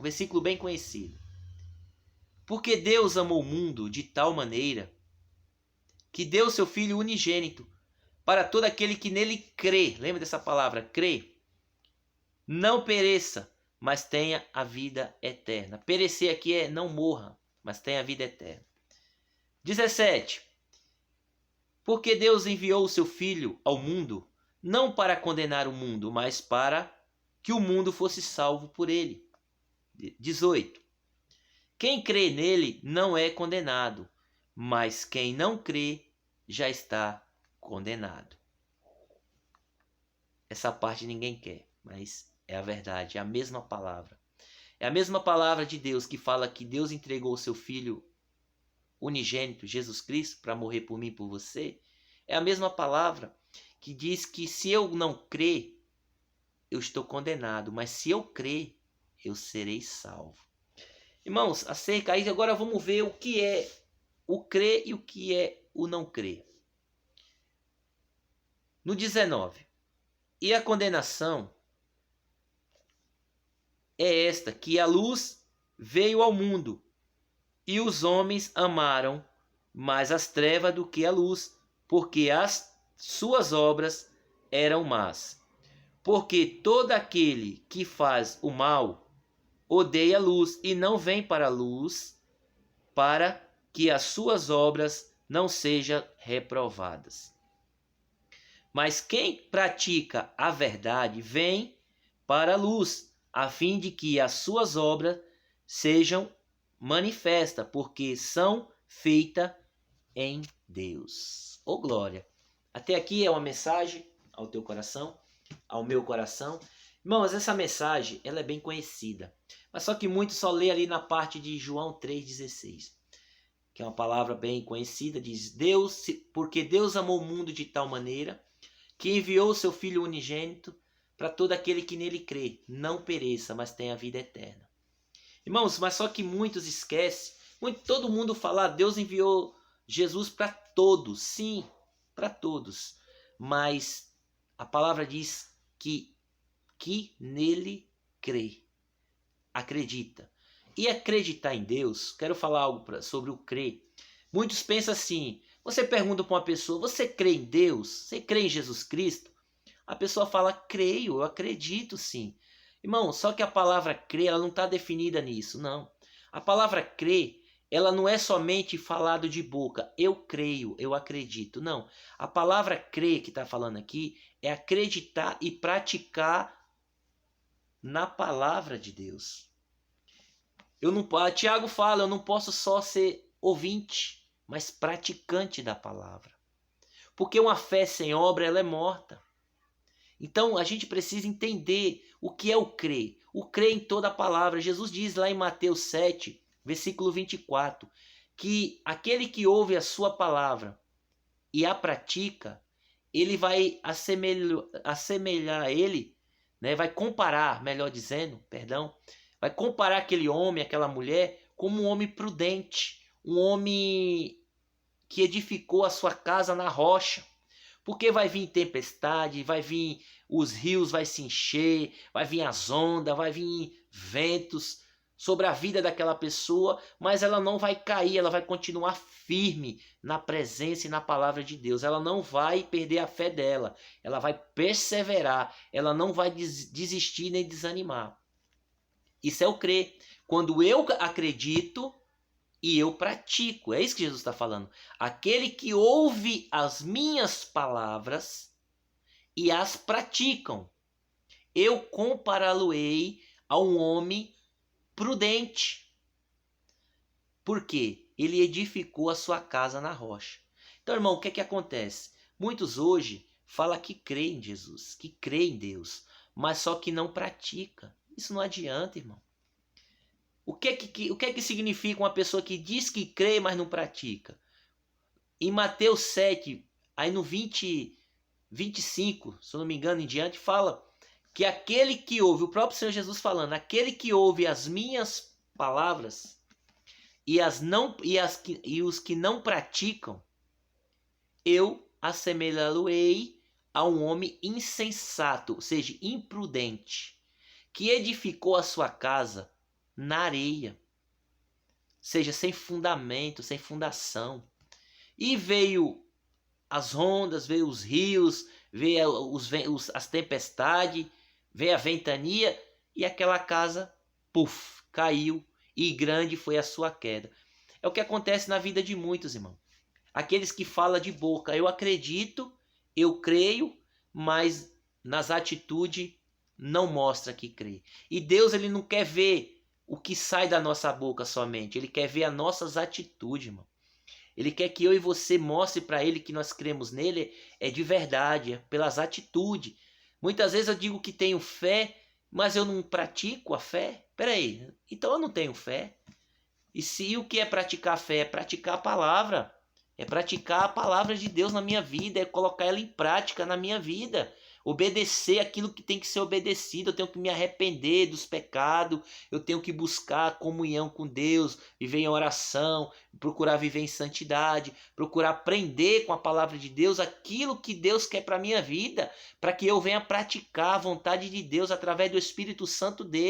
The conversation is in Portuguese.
Um versículo bem conhecido. Porque Deus amou o mundo de tal maneira que deu seu Filho unigênito para todo aquele que nele crê. Lembra dessa palavra, crê? Não pereça, mas tenha a vida eterna. Perecer aqui é não morra, mas tenha a vida eterna. 17. Porque Deus enviou o seu Filho ao mundo, não para condenar o mundo, mas para que o mundo fosse salvo por ele. 18. Quem crê nele não é condenado, mas quem não crê já está condenado. Essa parte ninguém quer, mas é a verdade, é a mesma palavra. É a mesma palavra de Deus que fala que Deus entregou o seu Filho unigênito, Jesus Cristo, para morrer por mim e por você. É a mesma palavra que diz que se eu não crer, eu estou condenado, mas se eu crer, eu serei salvo. Irmãos, acerca aí, agora vamos ver o que é o crer e o que é o não crer. No 19. E a condenação é esta, que a luz veio ao mundo, e os homens amaram mais as trevas do que a luz, porque as suas obras eram más. Porque todo aquele que faz o mal odeia a luz e não vem para a luz, para que as suas obras não sejam reprovadas. Mas quem pratica a verdade vem para a luz, a fim de que as suas obras sejam manifestas, porque são feitas em Deus. Ô glória! Até aqui é uma mensagem ao teu coração, ao meu coração. Irmãos, essa mensagem ela é bem conhecida, mas só que muitos só lê ali na parte de João 3,16, que é uma palavra bem conhecida, diz: Deus, porque Deus amou o mundo de tal maneira que enviou o seu Filho unigênito para todo aquele que nele crê, não pereça, mas tenha a vida eterna. Irmãos, mas só que muitos esquecem, todo mundo fala, Deus enviou Jesus para todos, sim, para todos, mas a palavra diz que nele crê, acredita. E acreditar em Deus, quero falar algo sobre o crer. Muitos pensam assim, você pergunta para uma pessoa, você crê em Deus? Você crê em Jesus Cristo? A pessoa fala, creio, eu acredito sim. Irmão, só que a palavra crer, ela não está definida nisso, não. A palavra crer, ela não é somente falado de boca, eu creio, eu acredito, não. A palavra crer que está falando aqui é acreditar e praticar na palavra de Deus. Tiago fala, eu não posso só ser ouvinte, mas praticante da palavra. Porque uma fé sem obra, ela é morta. Então a gente precisa entender o que é o crer. O crer em toda a palavra. Jesus diz lá em Mateus 7, versículo 24, que aquele que ouve a sua palavra e a pratica, ele vai assemelhar a ele, né? Vai comparar, melhor dizendo, perdão, vai comparar aquele homem, aquela mulher, como um homem prudente, um homem que edificou a sua casa na rocha. Porque vai vir tempestade, vai vir os rios, vai se encher, vai vir as ondas, vai vir ventos sobre a vida daquela pessoa, mas ela não vai cair, ela vai continuar firme na presença e na palavra de Deus. Ela não vai perder a fé dela, ela vai perseverar, ela não vai desistir nem desanimar. Isso é o crer. Quando eu acredito e eu pratico, é isso que Jesus está falando. Aquele que ouve as minhas palavras e as praticam, eu compará-lo-ei a um homem prudente. Por quê? Ele edificou a sua casa na rocha. Então, irmão, o que é que acontece? Muitos hoje falam que creem em Jesus, que creem em Deus, mas só que não pratica. Isso não adianta, irmão. O que é que significa uma pessoa que diz que crê, mas não pratica? Em Mateus 7, aí no 25, se eu não me engano, em diante, fala que aquele que ouve, o próprio Senhor Jesus falando, aquele que ouve as minhas palavras e os que não praticam, eu assemelhá-lo-ei a um homem insensato, ou seja, imprudente, que edificou a sua casa na areia. Seja, sem fundamento, sem fundação. E veio as ondas, veio os rios, veio as tempestades, veio a ventania e aquela casa, puf, caiu e grande foi a sua queda. É o que acontece na vida de muitos, irmão. Aqueles que falam de boca, eu acredito, eu creio, mas nas atitudes não mostra que crê. E Deus, ele não quer ver o que sai da nossa boca somente, ele quer ver as nossas atitudes, irmão. Ele quer que eu e você mostre para ele que nós cremos nele é de verdade, é pelas atitudes. Muitas vezes eu digo que tenho fé, mas eu não pratico a fé. Peraí, então eu não tenho fé. E se o que é praticar a fé? É praticar a palavra. É praticar a palavra de Deus na minha vida, é colocar ela em prática na minha vida. Obedecer aquilo que tem que ser obedecido. Eu tenho que me arrepender dos pecados. Eu tenho que buscar comunhão com Deus, viver em oração, procurar viver em santidade, procurar aprender com a palavra de Deus aquilo que Deus quer para a minha vida, para que eu venha praticar a vontade de Deus através do Espírito Santo dele.